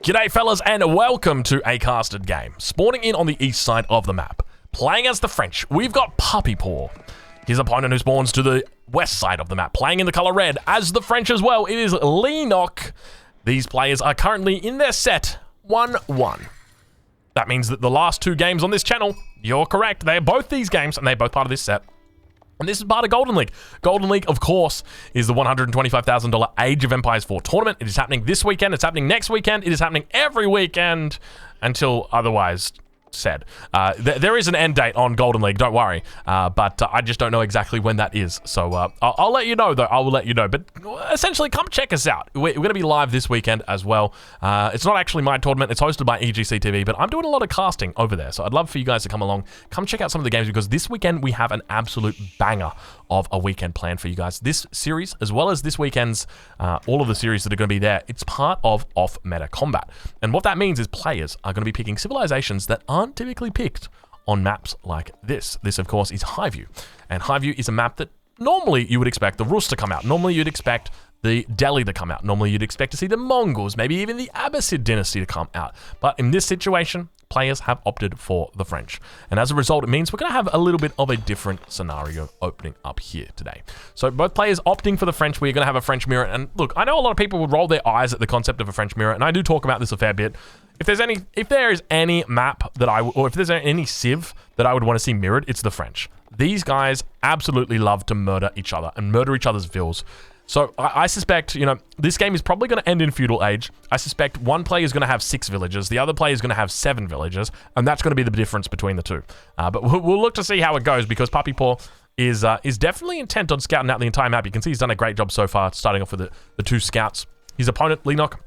G'day fellas and welcome to A Casted Game. Spawning in on the east side of the map. Playing as the French, we've got Puppy Paw. His opponent who spawns to the west side of the map, playing in the color red as the French as well. It is Leenock. These players are currently in their set 1-1. That means that the last two games on this channel, you're correct, they are both these games and they're both part of this set. And this is part of Golden League. Golden League, of course, is the $125,000 Age of Empires 4 tournament. It is happening this weekend. It's happening next weekend. It is happening every weekend until otherwise said. There is an end date on Golden League, don't worry. But I just don't know exactly when that is. So I'll let you know, though. I will let you know. But essentially, come check us out. We're going to be live this weekend as well. It's not actually my tournament. It's hosted by EGC TV, but I'm doing a lot of casting over there. So I'd love for you guys to come along. Come check out some of the games because this weekend we have an absolute banger of a weekend plan for you guys. This series, as well as this weekend's, all of the series that are going to be there, it's part of off-meta combat. And what that means is players are going to be picking civilizations that aren't typically picked on maps like this. This, of course, is Highview. And Highview is a map that normally you would expect the Rus to come out. Normally you'd expect the Delhi to come out. Normally you'd expect to see the Mongols, maybe even the Abbasid dynasty to come out. But in this situation, players have opted for the French. And as a result, it means we're going to have a little bit of a different scenario opening up here today. So both players opting for the French, we're going to have a French mirror. And look, I know a lot of people would roll their eyes at the concept of a French mirror, and I do talk about this a fair bit. If there is any map that or if there's any civ that I would want to see mirrored, it's the French. These guys absolutely love to murder each other and murder each other's vills. So I suspect, this game is probably going to end in feudal age. I suspect one player is going to have 6 villages, the other player is going to have 7 villages, and that's going to be the difference between the two. But we'll look to see how it goes because Puppy Paw is definitely intent on scouting out the entire map. You can see he's done a great job so far, starting off with the 2 scouts. His opponent, Leenock,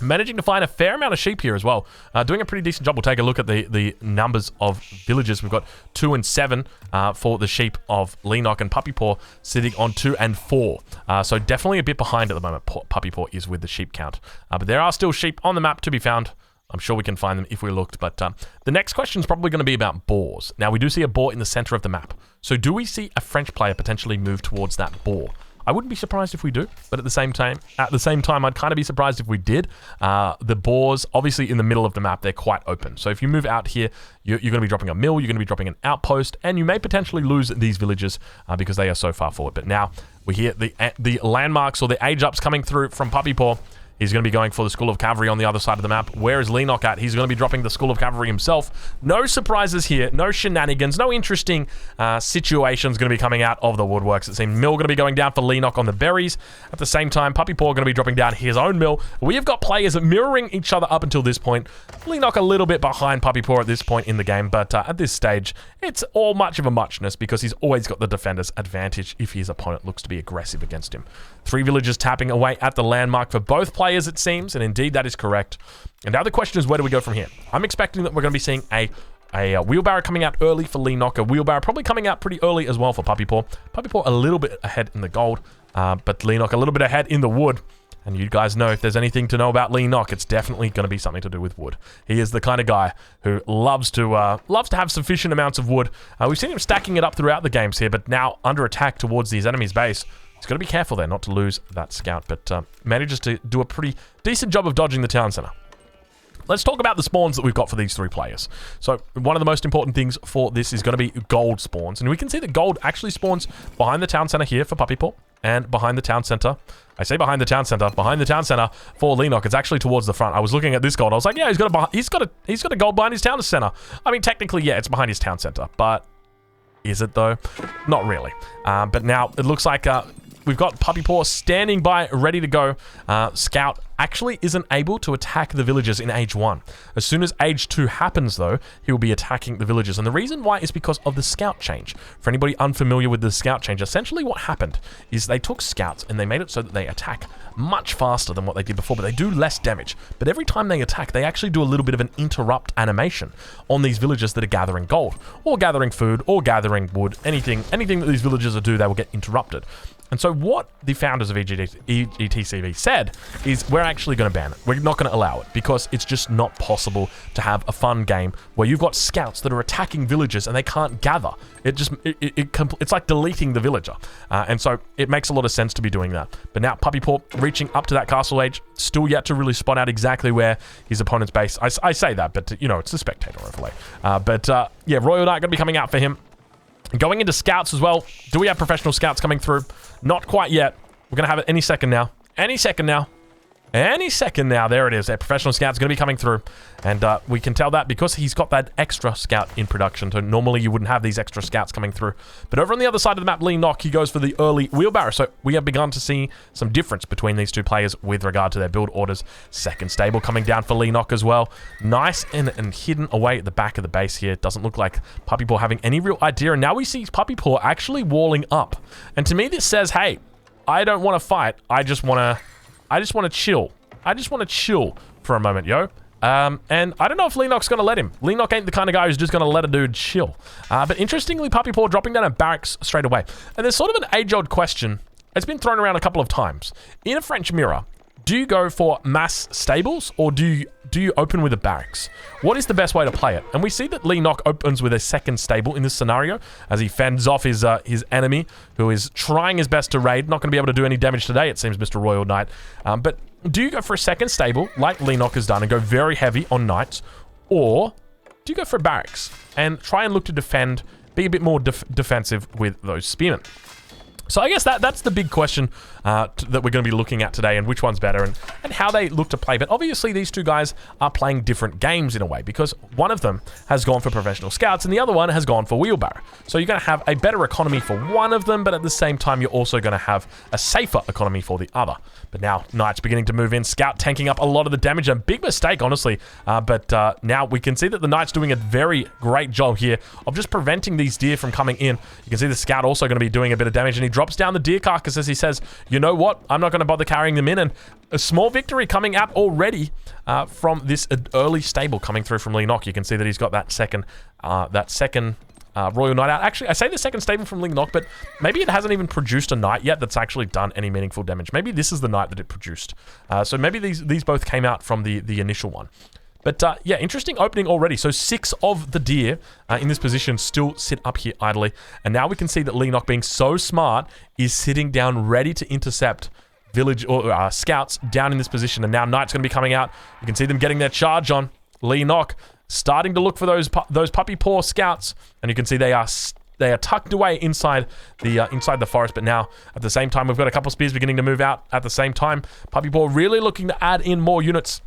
managing to find a fair amount of sheep here as well. Doing a pretty decent job. We'll take a look at the numbers of villages. We've got 2 and 7 for the sheep of Leenock, and Puppy Paw sitting on 2 and 4. So definitely a bit behind at the moment. Puppy Paw is with the sheep count. But there are still sheep on the map to be found. I'm sure we can find them if we looked. But the next question is probably going to be about boars. Now, we do see a boar in the center of the map. So do we see a French player potentially move towards that boar? I wouldn't be surprised if we do, but at the same time, I'd kind of be surprised if we did. The boars, obviously in the middle of the map, they're quite open. So if you move out here, you're going to be dropping a mill, you're going to be dropping an outpost, and you may potentially lose these villages because they are so far forward. But now we hear the landmarks or the age ups coming through from Puppy Paw. He's going to be going for the School of Cavalry on the other side of the map. Where is Leenock at? He's going to be dropping the School of Cavalry himself. No surprises here. No shenanigans. No interesting situations going to be coming out of the woodworks. It seems mill going to be going down for Leenock on the berries. At the same time, Puppy Paw going to be dropping down his own mill. We have got players mirroring each other up until this point. Leenock a little bit behind Puppy Paw at this point in the game, but at this stage, it's all much of a muchness because he's always got the defender's advantage if his opponent looks to be aggressive against him. 3 villagers tapping away at the landmark for both players, it seems, and indeed that is correct. And now the question is, where do we go from here? I'm expecting that we're going to be seeing a wheelbarrow coming out early for Leenock, a wheelbarrow probably coming out pretty early as well for Puppy Paw. Puppy Paw a little bit ahead in the gold, but Leenock a little bit ahead in the wood. And you guys know if there's anything to know about Leenock, it's definitely going to be something to do with wood. He is the kind of guy who loves to have sufficient amounts of wood. We've seen him stacking it up throughout the games here, but now under attack towards his enemy's base. He's got to be careful there not to lose that scout, but manages to do a pretty decent job of dodging the town center. Let's talk about the spawns that we've got for these 3 players. So one of the most important things for this is going to be gold spawns. And we can see that gold actually spawns behind the town center here for Puppy Paw and behind the town center. I say behind the town center for Leenock. It's actually towards the front. I was looking at this gold. I was like, yeah, he's got a gold behind his town center. I mean, technically, yeah, it's behind his town center, but is it though? Not really. But now it looks like we've got Puppy Paw standing by, ready to go. Scout actually isn't able to attack the villagers in age 1. As soon as age 2 happens, though, he will be attacking the villagers. And the reason why is because of the scout change. For anybody unfamiliar with the scout change, essentially what happened is they took scouts and they made it so that they attack much faster than what they did before, but they do less damage. But every time they attack, they actually do a little bit of an interrupt animation on these villagers that are gathering gold, or gathering food, or gathering wood. Anything that these villagers do, they will get interrupted. And so what the founders of ETCV said is we're actually going to ban it. We're not going to allow it because it's just not possible to have a fun game where you've got scouts that are attacking villagers and they can't gather. It's like deleting the villager. And so it makes a lot of sense to be doing that. But now Puppy Paw reaching up to that castle age, still yet to really spot out exactly where his opponent's base. I say that, but you know, it's the spectator overlay. Yeah, Royal Knight going to be coming out for him. Going into scouts as well. Do we have professional scouts coming through? Not quite yet. We're going to have it any second now. Any second now. Any second now. There it is. That professional scout's going to be coming through. And we can tell that because he's got that extra scout in production. So normally you wouldn't have these extra scouts coming through. But over on the other side of the map, Lee Nock, he goes for the early wheelbarrow. So we have begun to see some difference between these two players with regard to their build orders. Second stable coming down for Lee Nock as well. Nice and hidden away at the back of the base here. Doesn't look like Puppy Paw having any real idea. And now we see Puppy Paw actually walling up. And to me this says, hey, I don't want to fight. I just want to chill. I just want to chill for a moment, yo. And I don't know if Lee Nock's going to let him. Lee Nock ain't the kind of guy who's just going to let a dude chill. But interestingly, Puppy Paw dropping down at barracks straight away. And there's sort of an age-old question. It's been thrown around a couple of times. In a French mirror, do you go for mass stables or do you open with a barracks? What is the best way to play it? And we see that Lee Nock opens with a second stable in this scenario as he fends off his enemy who is trying his best to raid. Not going to be able to do any damage today, it seems, Mr. Royal Knight. But do you go for a second stable like Lee Nock has done and go very heavy on knights? Or do you go for a barracks and try and look to defend, be a bit more defensive with those spearmen? So I guess that's the big question that we're going to be looking at today, and which one's better and how they look to play. But obviously these two guys are playing different games in a way, because one of them has gone for professional scouts and the other one has gone for wheelbarrow. So you're going to have a better economy for one of them, but at the same time you're also going to have a safer economy for the other. But now Knight's beginning to move in, Scout tanking up a lot of the damage. A big mistake, honestly. But now we can see that the Knight's doing a very great job here of just preventing these deer from coming in. You can see the Scout also going to be doing a bit of damage, and he drops down the deer carcass as he says, you know what, I'm not going to bother carrying them in. And a small victory coming out already from this early stable coming through from Lee Nock. You can see that he's got that second Royal Knight out. Actually, I say the second stable from Lee Nock, but maybe it hasn't even produced a Knight yet that's actually done any meaningful damage. Maybe this is the Knight that it produced. So maybe these both came out from the initial one. But yeah, interesting opening already. So 6 of the deer in this position still sit up here idly. And now we can see that Lee Nock, being so smart, is sitting down ready to intercept village or scouts down in this position. And now Knight's going to be coming out. You can see them getting their charge on. Lee Nock starting to look for those Puppy Paw scouts. And you can see they are tucked away inside the forest. But now, at the same time, we've got a couple spears beginning to move out. At the same time, Puppy Paw really looking to add in more units.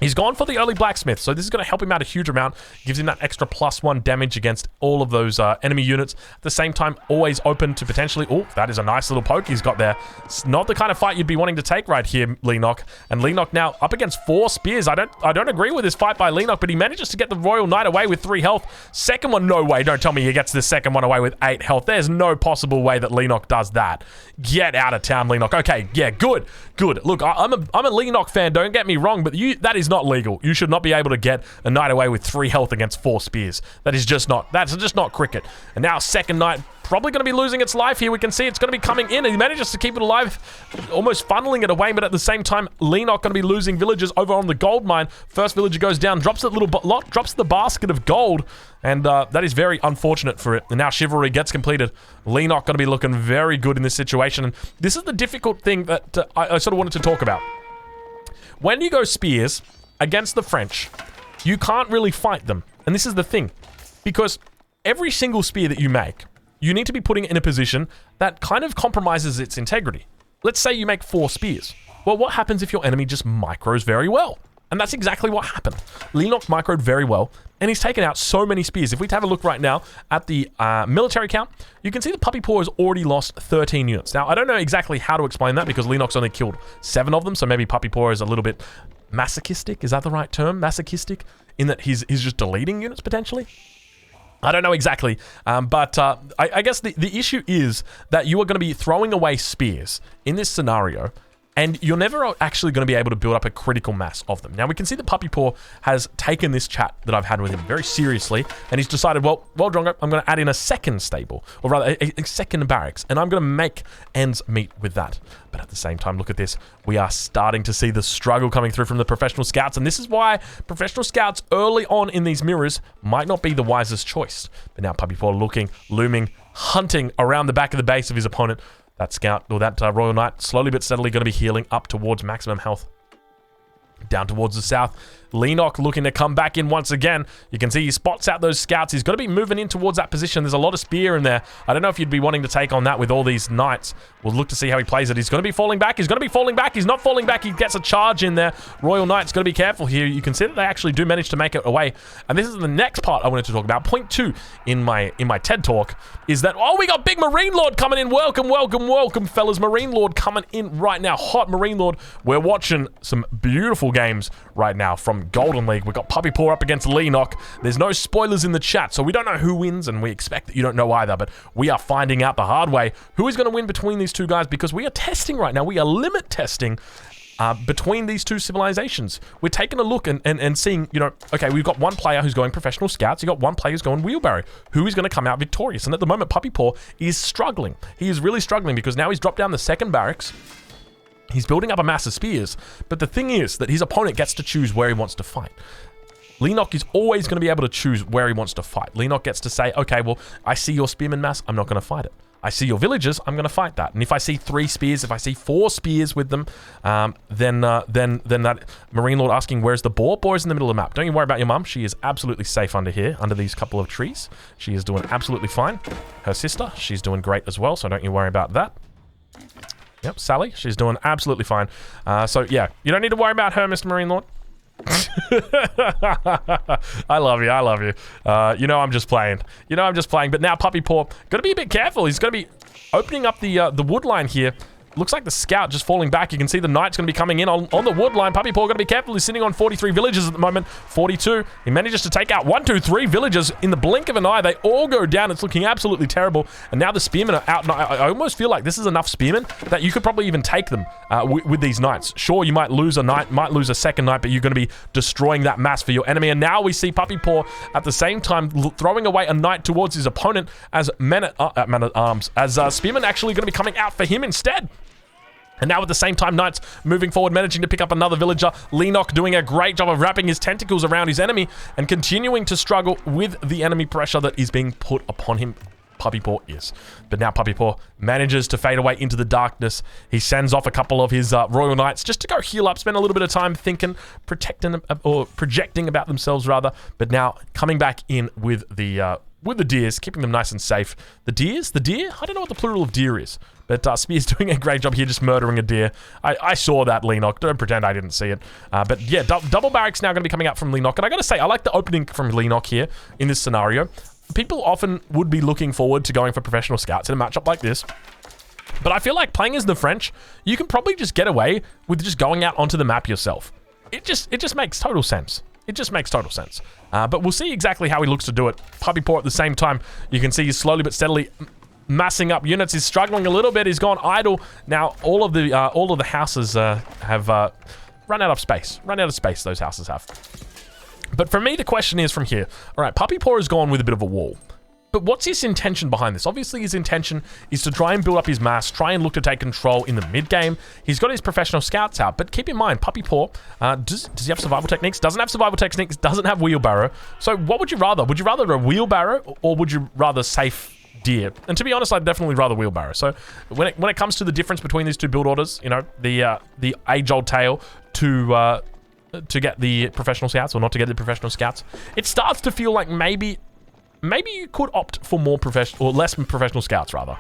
He's gone for the early blacksmith, so this is going to help him out a huge amount. Gives him that extra +1 damage against all of those enemy units. At the same time, always open to potentially... Oh, that is a nice little poke he's got there. It's not the kind of fight you'd be wanting to take right here, Lee Nock. And Lee Nock now up against 4 spears. I don't agree with this fight by Lee Nock, but he manages to get the Royal Knight away with 3 health. Second one, no way. Don't tell me he gets the second one away with 8 health. There's no possible way that Lee Nock does that. Get out of town, Lee Nock. Okay, yeah, good. Look, I'm a Lee Nock fan, don't get me wrong, but that is not legal. You should not be able to get a Knight away with 3 health against 4 spears. That's just not cricket. And now second Knight probably going to be losing its life here. We can see it's going to be coming in, and he manages to keep it alive, almost funneling it away, but at the same time, Lee Nock going to be losing villagers over on the gold mine. First villager goes down, drops that little lot, drops the basket of gold, and that is very unfortunate for it. And now Chivalry gets completed. Lee Nock going to be looking very good in this situation, and this is the difficult thing that I sort of wanted to talk about. When you go spears against the French, you can't really fight them. And this is the thing, because every single spear that you make, you need to be putting it in a position that kind of compromises its integrity. Let's say you make 4 spears. Well, what happens if your enemy just micros very well? And that's exactly what happened. Lee Nock microed very well, and he's taken out so many spears. If we have a look right now at the military count, you can see the Puppy Paw has already lost 13 units. Now, I don't know exactly how to explain that, because Lee Nock's only killed 7 of them, so maybe Puppy Paw is a little bit masochistic. Is that the right term? Masochistic? In that he's just deleting units, potentially? I don't know exactly, but I guess the issue is that you are going to be throwing away spears in this scenario and you're never actually going to be able to build up a critical mass of them. Now, we can see that Puppy Paw has taken this chat that I've had with him very seriously, and he's decided, well, Drongo, I'm going to add in a second stable, or rather, a second barracks, and I'm going to make ends meet with that. But at the same time, look at this. We are starting to see the struggle coming through from the professional scouts, and this is why professional scouts early on in these mirrors might not be the wisest choice. But now Puppy Paw looking, looming, hunting around the back of the base of his opponent. That scout, or that Royal Knight, slowly but steadily going to be healing up towards maximum health. Down towards the south, Leenock looking to come back in once again. You can see he spots out those scouts. He's going to be moving in towards that position. There's a lot of spear in there. I don't know if you'd be wanting to take on that with all these knights. We'll look to see how he plays it. He's going to be falling back. He's going to be falling back. He's not falling back. He gets a charge in there. Royal Knight's got to be careful here. You can see that they actually do manage to make it away. And this is the next part I wanted to talk about. Point 2 in my TED Talk is that, oh, we got big Marine Lord coming in. Welcome, welcome, welcome, fellas. Marine Lord coming in right now. Hot Marine Lord. We're watching some beautiful games right now from Golden League. We've got Puppy Paw up against Leenock. There's no spoilers in the chat, so we don't know who wins, and we expect that you don't know either, but we are finding out the hard way who is going to win between these two guys, because we are testing right now. We are limit testing between these two civilizations. We're taking a look and seeing, you know, okay, we've got one player who's going professional scouts. You've got one player who's going wheelbarrow. Who is going to come out victorious? And at the moment, Puppy Paw is struggling. He is really struggling because now he's dropped down the second barracks. He's building up a mass of spears, but the thing is that his opponent gets to choose where he wants to fight. Leenock is always going to be able to choose where he wants to fight. Leenock gets to say, okay, well, I see your spearman mass, I'm not going to fight it. I see your villagers, I'm going to fight that. And if I see 3 spears, if I see 4 spears with them, then that Marine Lord asking, where's the boar? Boar's in the middle of the map. Don't you worry about your mum. She is absolutely safe under here, under these couple of trees. She is doing absolutely fine. Her sister, she's doing great as well, so don't you worry about that. Yep, Sally, she's doing absolutely fine. So, yeah, you don't need to worry about her, Mr. Marine Lord. I love you. I love you. You know I'm just playing. You know I'm just playing. But now Puppy Paw, got to be a bit careful. He's going to be opening up the wood line here. Looks like the scout just falling back. You can see the knight's going to be coming in on the wood line. Puppy Paw got to be careful. He's sitting on 43 villagers at the moment. 42. He manages to take out 1, 2, 3 villagers in the blink of an eye. They all go down. It's looking absolutely terrible. And now the spearmen are out. I almost feel like this is enough spearmen that you could probably even take them with these knights. Sure, you might lose a knight, might lose a second knight, but you're going to be destroying that mass for your enemy. And now we see Puppy Paw at the same time throwing away a knight towards his opponent as men-at-arms. As spearmen actually going to be coming out for him instead. And now at the same time, Knights moving forward, managing to pick up another villager. Leenock doing a great job of wrapping his tentacles around his enemy and continuing to struggle with the enemy pressure that is being put upon him. Puppy Paw is. But now Puppy Paw manages to fade away into the darkness. He sends off a couple of his Royal Knights just to go heal up, spend a little bit of time thinking, protecting, or projecting about themselves rather. But now coming back in with the deers, keeping them nice and safe. The deers? The deer? I don't know what the plural of deer is. But Spear's doing a great job here just murdering a deer. I saw that, Leenock. Don't pretend I didn't see it. But yeah, double barracks now going to be coming out from Leenock. And I got to say, I like the opening from Leenock here in this scenario. People often would be looking forward to going for professional scouts in a matchup like this. But I feel like playing as the French, you can probably just get away with just going out onto the map yourself. It just makes total sense. It just makes total sense. But we'll see exactly how he looks to do it. Puppy Paw at the same time, you can see he's slowly but steadily massing up units. He's struggling a little bit. He's gone idle. Now, all of the houses have run out of space. Run out of space, those houses have. But for me, the question is from here. All right, Puppy Paw has gone with a bit of a wall. But what's his intention behind this? Obviously, his intention is to try and build up his mass, try and look to take control in the mid-game. He's got his professional scouts out, but keep in mind, Puppy Paw, does he have survival techniques? Doesn't have survival techniques, doesn't have wheelbarrow. So what would you rather? Would you rather a wheelbarrow, or would you rather safe deer? And to be honest, I'd definitely rather wheelbarrow. So when it comes to the difference between these two build orders, you know, the age-old tale to get the professional scouts or not to get the professional scouts, it starts to feel like maybe you could opt for more professional or less professional scouts rather.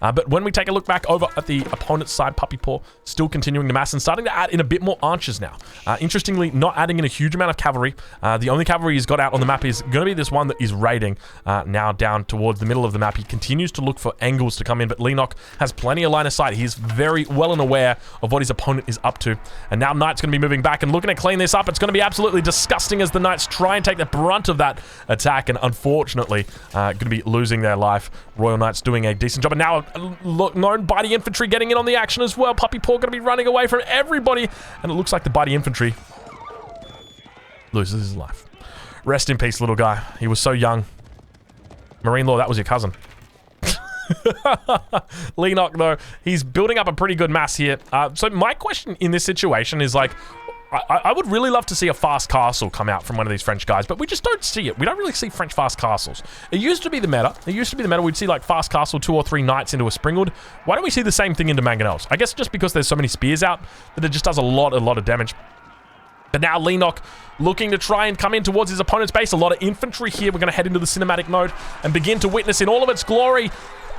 But when we take a look back over at the opponent's side, Puppy Paw still continuing to mass and starting to add in a bit more archers now. Interestingly, not adding in a huge amount of cavalry. The only cavalry he's got out on the map is going to be this one that is raiding now down towards the middle of the map. He continues to look for angles to come in, but Leenock has plenty of line of sight. He's very well and aware of what his opponent is up to. And now Knight's going to be moving back and looking to clean this up. It's going to be absolutely disgusting as the Knights try and take the brunt of that attack, and unfortunately going to be losing their life. Royal Knights doing a decent job. And now known Bitey infantry getting in on the action as well. Puppy Paw going to be running away from everybody. And it looks like the Bitey infantry loses his life. Rest in peace, little guy. He was so young. Marine Law, that was your cousin. Leenock, though, he's building up a pretty good mass here. So my question in this situation is like, I would really love to see a fast castle come out from one of these French guys, but we just don't see it. We don't really see French fast castles. It used to be the meta. We'd see like fast castle, 2 or 3 knights into a Springwood. Why don't we see the same thing into Mangonels? I guess just because there's so many spears out that it just does a lot of damage. But now Leenock looking to try and come in towards his opponent's base. A lot of infantry here. We're going to head into the cinematic mode and begin to witness in all of its glory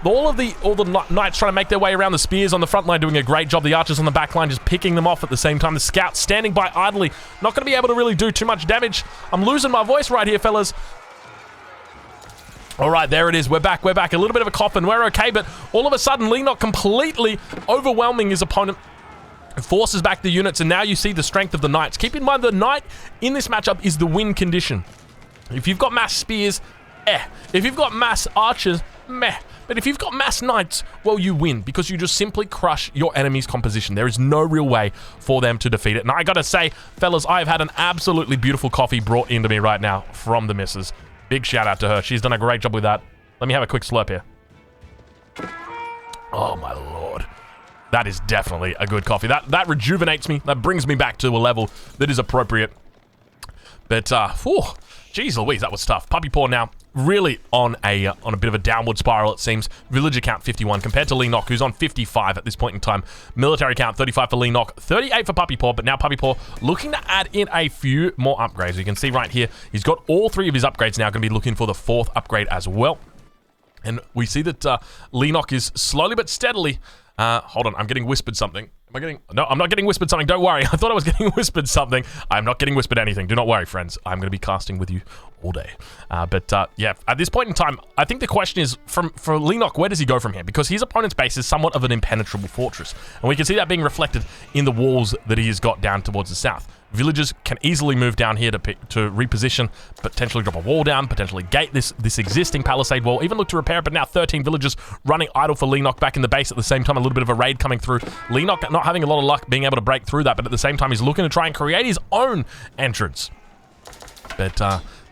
all the knights trying to make their way around the spears on the front line, doing a great job. The archers on the back line just picking them off at the same time. The scouts standing by idly, not going to be able to really do too much damage. I'm losing my voice right here, fellas. All right, there it is. We're back. A little bit of a cough and we're okay, but all of a sudden, Leenock completely overwhelming his opponent. Forces back the units, and now you see the strength of the knights. Keep in mind, the knight in this matchup is the win condition. If you've got mass spears, If you've got mass archers, meh. But if you've got mass knights, well, you win because you just simply crush your enemy's composition. There is no real way for them to defeat it. And I gotta say, fellas, I've had an absolutely beautiful coffee brought into me right now from the missus. Big shout out to her. She's done a great job with that. Let me have a quick slurp here. Oh, my lord. That is definitely a good coffee. That rejuvenates me. That brings me back to a level that is appropriate. But, geez Louise, that was tough. Puppy Paw now really on a bit of a downward spiral, it seems. Villager count 51 compared to Leenock, who's on 55 at this point in time. Military count 35 for Leenock, 38 for Puppy Paw, but now Puppy Paw looking to add in a few more upgrades. You can see right here, he's got all 3 of his upgrades now, going to be looking for the 4th upgrade as well. And we see that Leenock is slowly but steadily... hold on, I'm getting whispered something. Am I getting... No, I'm not getting whispered something. Don't worry. I thought I was getting whispered something. I'm not getting whispered anything. Do not worry, friends. I'm going to be casting with you all day. Yeah, at this point in time, I think the question is, for Leenock, where does he go from here? Because his opponent's base is somewhat of an impenetrable fortress. And we can see that being reflected in the walls that he has got down towards the south. Villagers can easily move down here to reposition, potentially drop a wall down, potentially gate this existing palisade wall, even look to repair it, but now 13 villagers running idle for Leenock back in the base at the same time, a little bit of a raid coming through. Leenock not having a lot of luck being able to break through that, but at the same time, he's looking to try and create his own entrance. But,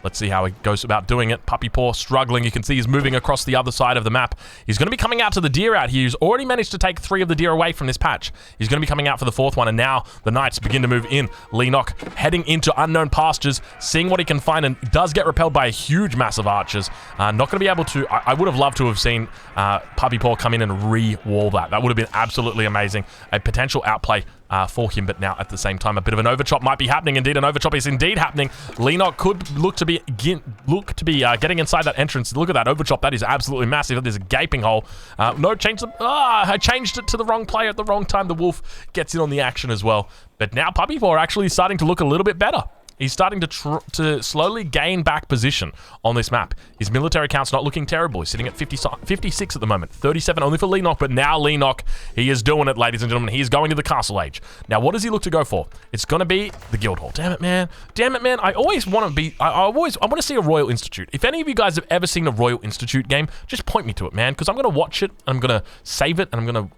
let's see how he goes about doing it. Puppy Paw struggling. You can see he's moving across the other side of the map. He's going to be coming out to the deer out here. He's already managed to take 3 of the deer away from this patch. He's going to be coming out for the 4th one, and now the knights begin to move in. Leenock heading into unknown pastures, seeing what he can find, and does get repelled by a huge mass of archers. Not going to be able to... I would have loved to have seen Puppy Paw come in and re-wall that. That would have been absolutely amazing. A potential outplay for him, but now at the same time, a bit of an overchop might be happening. Indeed, an overchop is indeed happening. Leenock could look to be getting inside that entrance. Look at that overchop. That is absolutely massive. There's a gaping hole. No, I changed it to the wrong player at the wrong time. The wolf gets in on the action as well. But now Puppy Paw actually starting to look a little bit better. He's starting to slowly gain back position on this map. His military count's not looking terrible. He's sitting at 56 at the moment. 37 only for Leenock, but now Leenock, he is doing it, ladies and gentlemen. He is going to the Castle Age. Now, what does he look to go for? It's going to be the Guild Hall. Damn it, man. Damn it, man. I always want to be... I want to see a Royal Institute. If any of you guys have ever seen a Royal Institute game, just point me to it, man, because I'm going to watch it, I'm going to save it, and I'm going to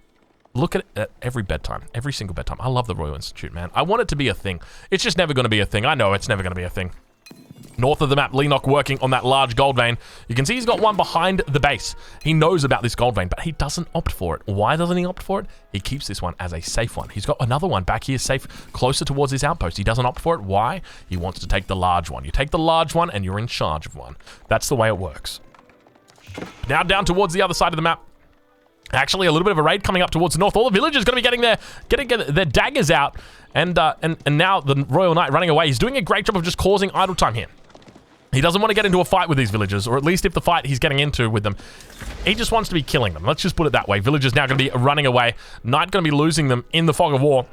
look at it at every bedtime, every single bedtime. I love the Royal Institute, man. I want it to be a thing. It's just never going to be a thing. I know it's never going to be a thing. North of the map, Leenock working on that large gold vein. You can see he's got one behind the base. He knows about this gold vein, but he doesn't opt for it. Why doesn't he opt for it? He keeps this one as a safe one. He's got another one back here safe, closer towards his outpost. He doesn't opt for it. Why? He wants to take the large one. You take the large one, and you're in charge of one. That's the way it works. Now down towards the other side of the map. Actually, a little bit of a raid coming up towards the north. All the villagers going to be getting their daggers out, and now the Royal Knight running away. He's doing a great job of just causing idle time here. He doesn't want to get into a fight with these villagers, or at least if the fight he's getting into with them, he just wants to be killing them. Let's just put it that way. Villagers now going to be running away. Knight going to be losing them in the fog of war.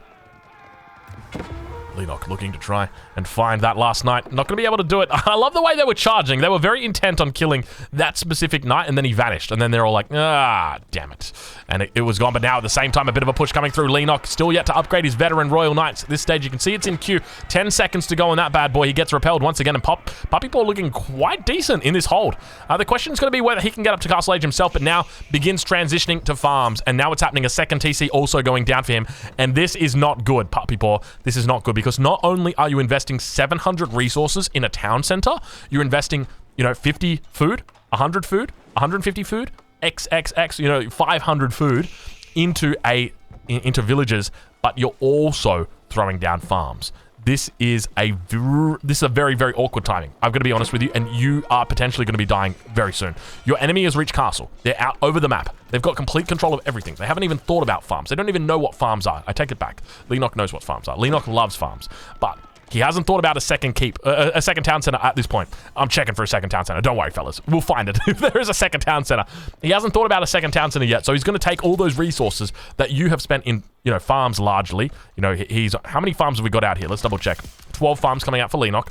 Leenock looking to try and find that last knight. Not going to be able to do it. I love the way they were charging. They were very intent on killing that specific knight, and then he vanished. And then they're all like, ah, damn it. And it was gone. But now at the same time, a bit of a push coming through. Leenock still yet to upgrade his veteran Royal Knights. At this stage, you can see it's in queue. 10 seconds to go on that bad boy. He gets repelled once again, and Puppy Paw looking quite decent in this hold. The question is going to be whether he can get up to Castle Age himself, but now begins transitioning to farms. And now it's happening. A second TC also going down for him. And this is not good, Puppy Paw. This is not good, because not only are you investing 700 resources in a town center, you're investing, 50 food, 100 food, 150 food, XXX, 500 food into villages, but you're also throwing down farms. This is a very, very awkward timing. I'm going to be honest with you, and you are potentially going to be dying very soon. Your enemy has reached castle. They're out over the map. They've got complete control of everything. They haven't even thought about farms. They don't even know what farms are. I take it back. Leenock knows what farms are. Leenock loves farms, but he hasn't thought about a second town center at this point. I'm checking for a second town center. Don't worry, fellas. We'll find it. If there is a second town center. He hasn't thought about a second town center yet, so he's going to take all those resources that you have spent in, farms largely. How many farms have we got out here? Let's double check. 12 farms coming out for Leenock.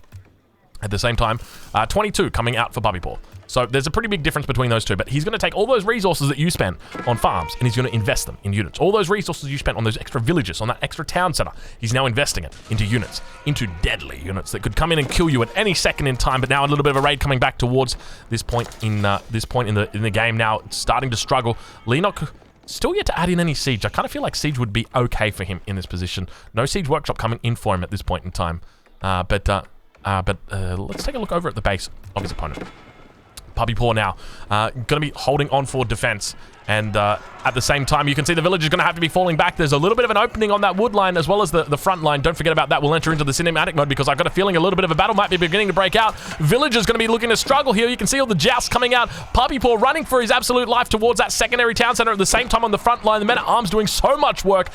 At the same time, 22 coming out for Puppy Paw. So there's a pretty big difference between those two, but he's going to take all those resources that you spent on farms, and he's going to invest them in units. All those resources you spent on those extra villages, on that extra town center, he's now investing it into units, into deadly units that could come in and kill you at any second in time. But now a little bit of a raid coming back towards this point in the game. Now it's starting to struggle. Leenock still yet to add in any siege. I kind of feel like siege would be okay for him in this position. No siege workshop coming in for him at this point in time. But let's take a look over at the base of his opponent. Puppy Paw now going to be holding on for defense, and at the same time you can see the village is going to have to be falling back. There's a little bit of an opening on that wood line as well as the front line. Don't forget about that. We'll enter into the cinematic mode because I've got a feeling a little bit of a battle might be beginning to break out. Village is going to be looking to struggle here. You can see all the jousts coming out. Puppy Paw running for his absolute life towards that secondary town center. At the same time on the front line, the men at arms doing so much work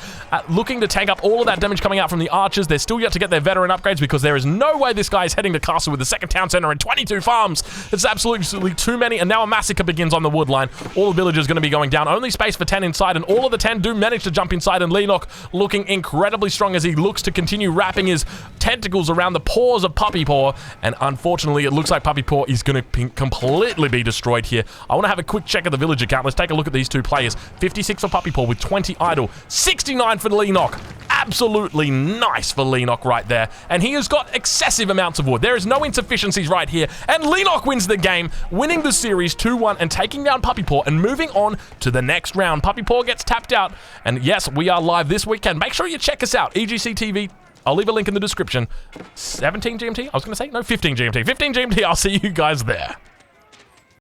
looking to tank up all of that damage coming out from the archers. They're still yet to get their veteran upgrades because there is no way this guy is heading to castle with the second town center and 22 farms. It's absolutely too many, and now a massacre begins on the wood line. All the villagers going to be going down. Only space for 10 inside, and all of the 10 do manage to jump inside, and Leenock looking incredibly strong as he looks to continue wrapping his tentacles around the paws of Puppy Paw, and unfortunately it looks like Puppy Paw is going to completely be destroyed here. I want to have a quick check of the villager count. Let's take a look at these two players. 56 for Puppy Paw with 20 idle. 69 for Leenock. Absolutely nice for Leenock right there, and he has got excessive amounts of wood. There is no insufficiencies right here, and Leenock wins the game, winning the series 2-1 and taking down Puppy Paw and moving on to the next round. Puppy Paw gets tapped out, and yes, we are live this weekend. Make sure you check us out, EGC TV. I'll leave a link in the description. 17 GMT? I was going to say, no, 15 GMT. 15 GMT, I'll see you guys there.